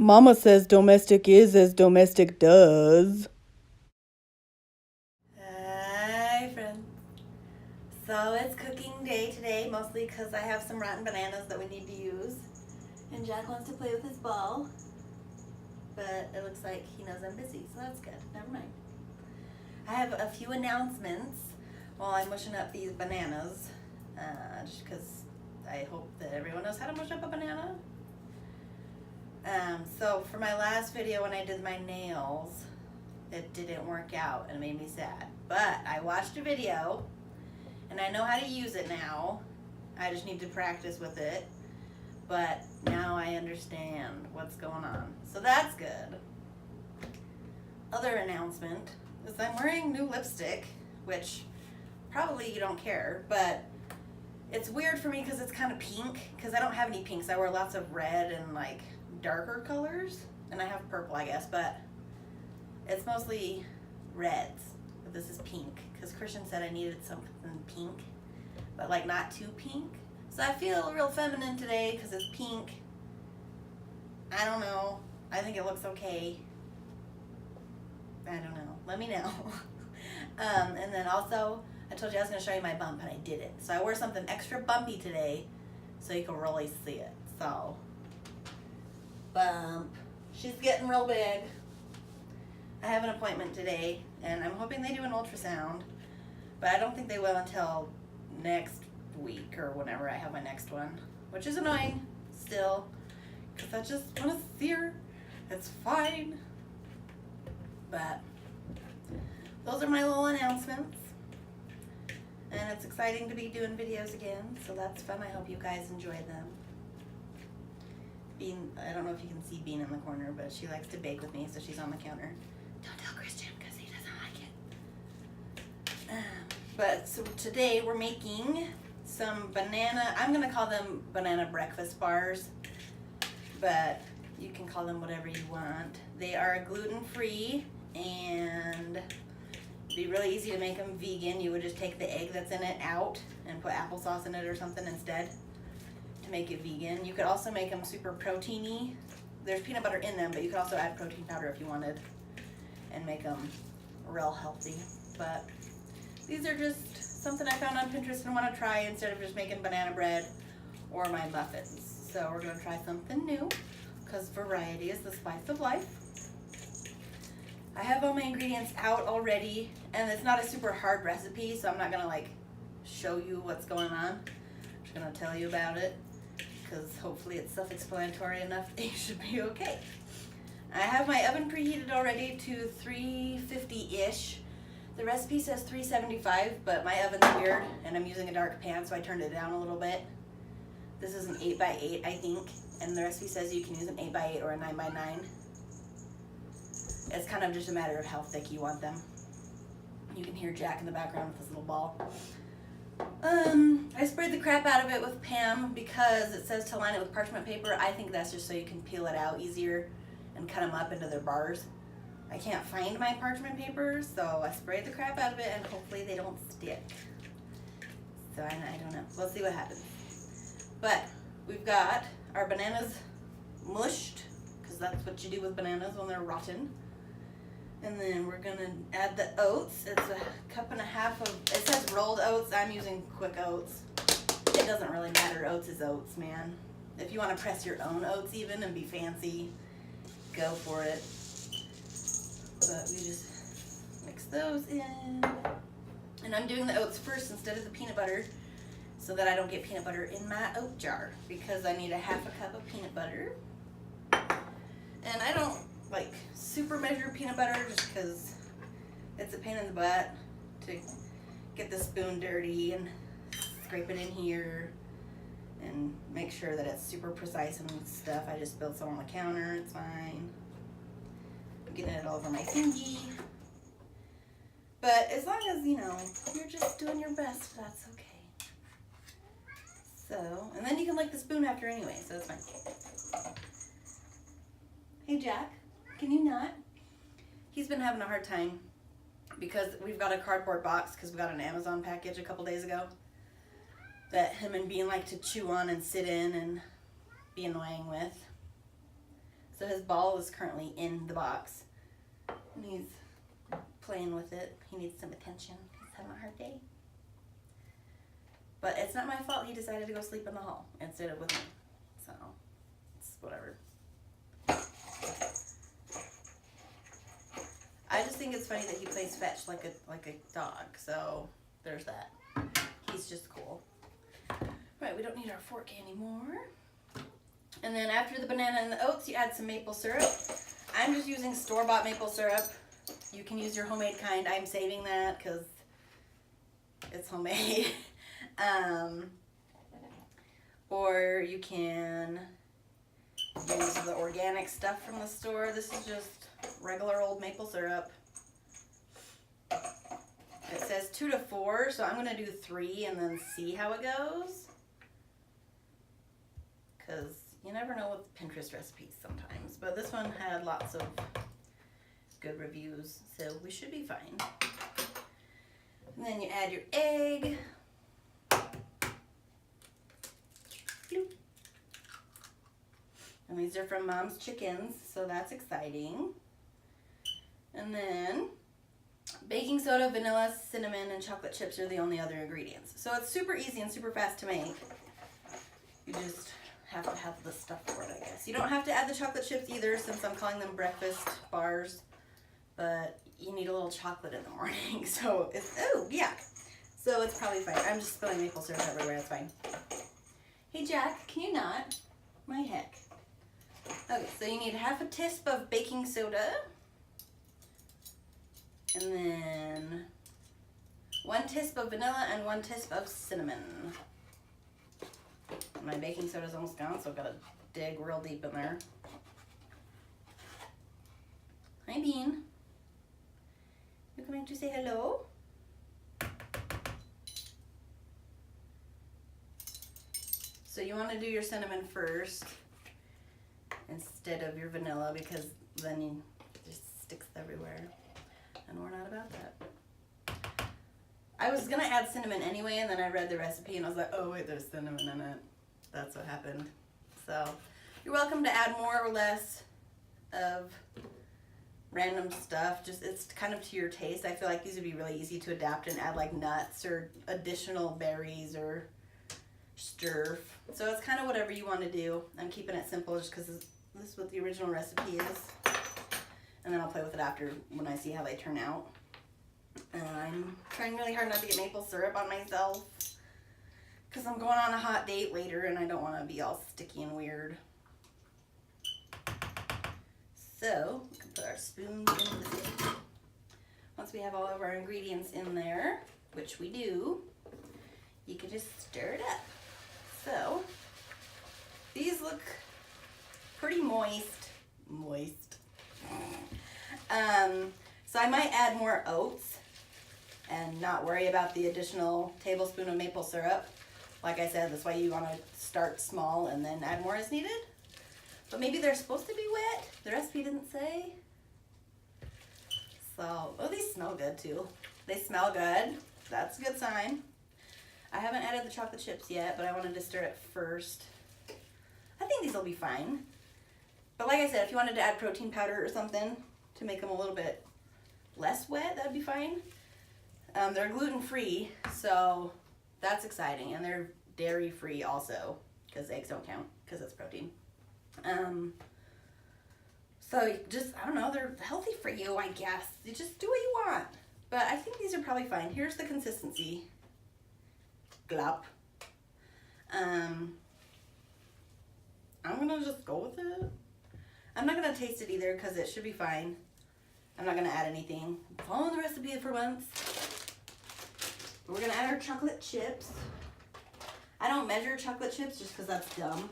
Mama says domestic is as domestic does. Hi friends. So it's cooking day today, mostly because I have some rotten bananas that we need to use. And Jack wants to play with his ball, but it looks like he knows I'm busy, so that's good. Never mind. I have a few announcements while I'm mushing up these bananas, just because I hope that everyone knows how to mush up a banana. So for my last video when I did my nails, it didn't work out and it made me sad. But I watched a video and I know how to use it now. I just need to practice with it. But now I understand what's going on. So that's good. Other announcement is I'm wearing new lipstick, which probably you don't care, but it's weird for me because it's kind of pink, because I don't have any pinks. I wear lots of red and like darker colors, and I have purple, I guess, but it's mostly reds. But this is pink, because Christian said I needed something pink, but like not too pink. So I feel real feminine today because it's pink. I don't know. I think it looks okay. I don't know. Let me know. And then also, I told you I was going to show you my bump, and I didn't. So I wore something extra bumpy today so you can really see it. So, bump. She's getting real big. I have an appointment today, and I'm hoping they do an ultrasound, but I don't think they will until next week or whenever I have my next one, which is annoying still, because I just want to see her. It's fine. But those are my little announcements, and it's exciting to be doing videos again, so that's fun. I hope you guys enjoy them. Bean, I don't know if you can see Bean in the corner, but she likes to bake with me, so she's on the counter. Don't tell Christian because he doesn't like it. But so today we're making some banana, I'm going to call them banana breakfast bars, but you can call them whatever you want. They are gluten-free, and it'd be really easy to make them vegan. You would just take the egg that's in it out and put applesauce in it or something instead to make it vegan. You could also make them super proteiny. There's peanut butter in them, but you could also add protein powder if you wanted and make them real healthy. But these are just something I found on Pinterest and want to try instead of just making banana bread or my muffins. So we're going to try something new, because variety is the spice of life. I have all my ingredients out already, and it's not a super hard recipe, so I'm not going to like show you what's going on. I'm just going to tell you about it, because hopefully it's self-explanatory enough that you should be okay. I have my oven preheated already to 350-ish. The recipe says 375, but my oven's weird, and I'm using a dark pan, so I turned it down a little bit. This is an 8x8, I think, and the recipe says you can use an 8x8 or a 9x9. It's kind of just a matter of how thick you want them. You can hear Jack in the background with his little ball. I sprayed the crap out of it with Pam because it says to line it with parchment paper. I think that's just so you can peel it out easier and cut them up into their bars. I can't find my parchment paper, so I sprayed the crap out of it, and hopefully they don't stick. So I don't know. We'll see what happens. But we've got our bananas mushed, because that's what you do with bananas when they're rotten. And then we're gonna add the oats. It's a cup and a half of, it says rolled oats. I'm using quick oats. It doesn't really matter. Oats is oats, man. If you want to press your own oats even and be fancy, go for it. But we just mix those in. And I'm doing the oats first instead of the peanut butter, so that I don't get peanut butter in my oat jar, because I need a half a cup of peanut butter. And I don't like super measure peanut butter just because it's a pain in the butt to get the spoon dirty and scrape it in here and make sure that it's super precise and stuff. I just spilled some on the counter, it's fine. I'm getting it all over my thingy. But as long as, you know, you're just doing your best, that's okay. So, and then you can lick the spoon after anyway, so it's fine. Hey Jack, can you not? He's been having a hard time because we've got a cardboard box because we got an Amazon package a couple days ago that him and Bean like to chew on and sit in and be annoying with. So his ball is currently in the box. And he's playing with it. He needs some attention. He's having a hard day. But it's not my fault he decided to go sleep in the hall instead of with me. So, it's whatever. I just think it's funny that he plays fetch like a dog. So, there's that. He's just cool. Right, we don't need our fork anymore. And then after the banana and the oats, you add some maple syrup. I'm just using store-bought maple syrup. You can use your homemade kind. I'm saving that because it's homemade. Or you can use the organic stuff from the store. This is just regular old maple syrup. It says 2 to 4, so I'm going to do 3 and then see how it goes. Because you never know with Pinterest recipes sometimes. But this one had lots of good reviews, so we should be fine. And then you add your egg. Bloop. And these are from Mom's Chickens, so that's exciting. And then baking soda, vanilla, cinnamon, and chocolate chips are the only other ingredients. So it's super easy and super fast to make. You just have to have the stuff for it, I guess. You don't have to add the chocolate chips either, since I'm calling them breakfast bars. But you need a little chocolate in the morning, so it's, oh, yeah. So it's probably fine. I'm just spilling maple syrup everywhere, it's fine. Hey, Jack, can you not? My heck. Okay, so you need half a teaspoon of baking soda. And then 1 teaspoon of vanilla and 1 teaspoon of cinnamon. My baking soda's almost gone, so I've got to dig real deep in there. Hi, Bean. You coming to say hello? So you want to do your cinnamon first instead of your vanilla, because then it just sticks everywhere. And we're not about that. I was going to add cinnamon anyway, and then I read the recipe and I was like, oh wait, there's cinnamon in it. That's what happened. So you're welcome to add more or less of random stuff. Just, it's kind of to your taste. I feel like these would be really easy to adapt and add like nuts or additional berries or stir. So it's kind of whatever you want to do. I'm keeping it simple just because this is what the original recipe is. And then I'll play with it after when I see how they turn out. And I'm trying really hard not to get maple syrup on myself because I'm going on a hot date later and I don't want to be all sticky and weird. So we can put our spoons in the sink. Once we have all of our ingredients in there, which we do, you can just stir it up. So these look pretty moist. So I might add more oats and not worry about the additional tablespoon of maple syrup. Like I said, that's why you want to start small and then add more as needed. But maybe they're supposed to be wet. The recipe didn't say. So, oh, these smell good too. They smell good. That's a good sign. I haven't added the chocolate chips yet, but I wanted to stir it first. I think these will be fine. But like I said, if you wanted to add protein powder or something to make them a little bit less wet, that'd be fine. They're gluten-free, so that's exciting. And they're dairy-free also, because eggs don't count, because it's protein. So you just, I don't know, they're healthy for you, I guess. You just do what you want. But I think these are probably fine. Here's the consistency. Glop. I'm gonna just go with it. I'm not gonna taste it either because it should be fine. I'm not gonna add anything. I'm following the recipe for once. We're gonna add our chocolate chips. I don't measure chocolate chips just because that's dumb.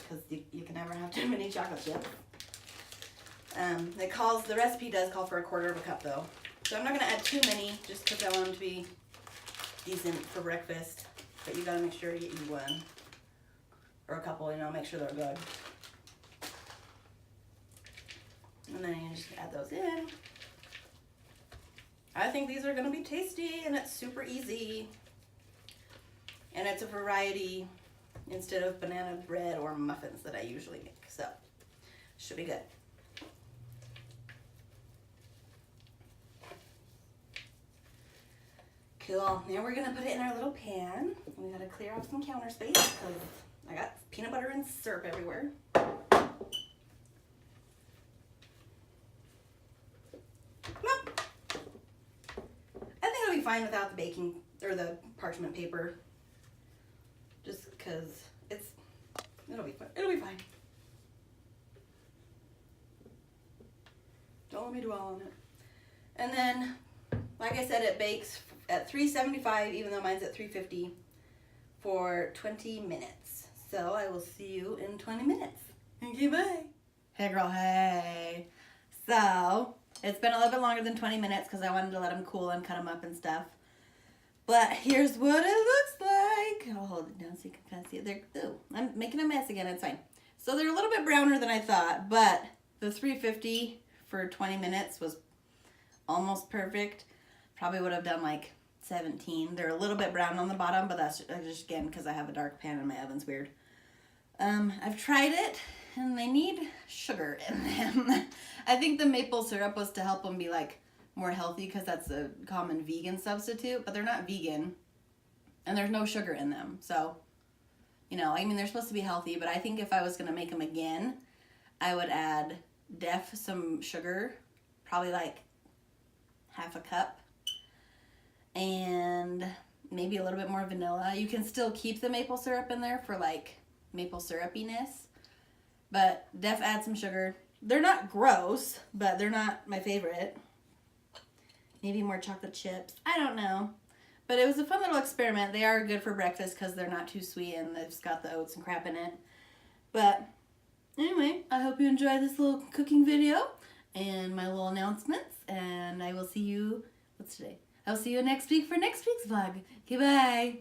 Because you can never have too many chocolate chips. The recipe does call for 1/4 cup though. So I'm not gonna add too many just because I want them to be decent for breakfast. But you gotta make sure you eat one. Or a couple, you know, make sure they're good. And then you just add those in. I think these are gonna be tasty and it's super easy. And it's a variety instead of banana bread or muffins that I usually make. So Should be good. Cool. Now we're gonna put it in our little pan. We gotta clear off some counter space because I got peanut butter and syrup everywhere. Nope. I think it'll be fine without the baking or the parchment paper. Just because it'll be fine. It'll be fine. Don't let me dwell on it. And then, like I said, it bakes at 375, even though mine's at 350, for 20 minutes. So I will see you in 20 minutes. Okay, bye. Hey, girl, hey. So, it's been a little bit longer than 20 minutes because I wanted to let them cool and cut them up and stuff. But here's what it looks like. I'll hold it down so you can kind of see it. I'm making a mess again. It's fine. So they're a little bit browner than I thought, but the 350 for 20 minutes was almost perfect. Probably would have done like 17. They're a little bit brown on the bottom, but that's just again because I have a dark pan and my oven's weird. I've tried it, and they need sugar in them. I think the maple syrup was to help them be like more healthy because that's a common vegan substitute, but they're not vegan, and there's no sugar in them. So, you know, I mean, they're supposed to be healthy, but I think if I was going to make them again, I would add some sugar, probably like half a cup, and maybe a little bit more vanilla. You can still keep the maple syrup in there for like maple syrupiness, but add some sugar. They're not gross, but they're not my favorite. Maybe more chocolate chips. I don't know. But it was a fun little experiment. They are good for breakfast because they're not too sweet and they've got the oats and crap in it. But anyway, I hope you enjoyed this little cooking video and my little announcements. And I will see you, what's today? I'll see you next week for next week's vlog. Okay, bye.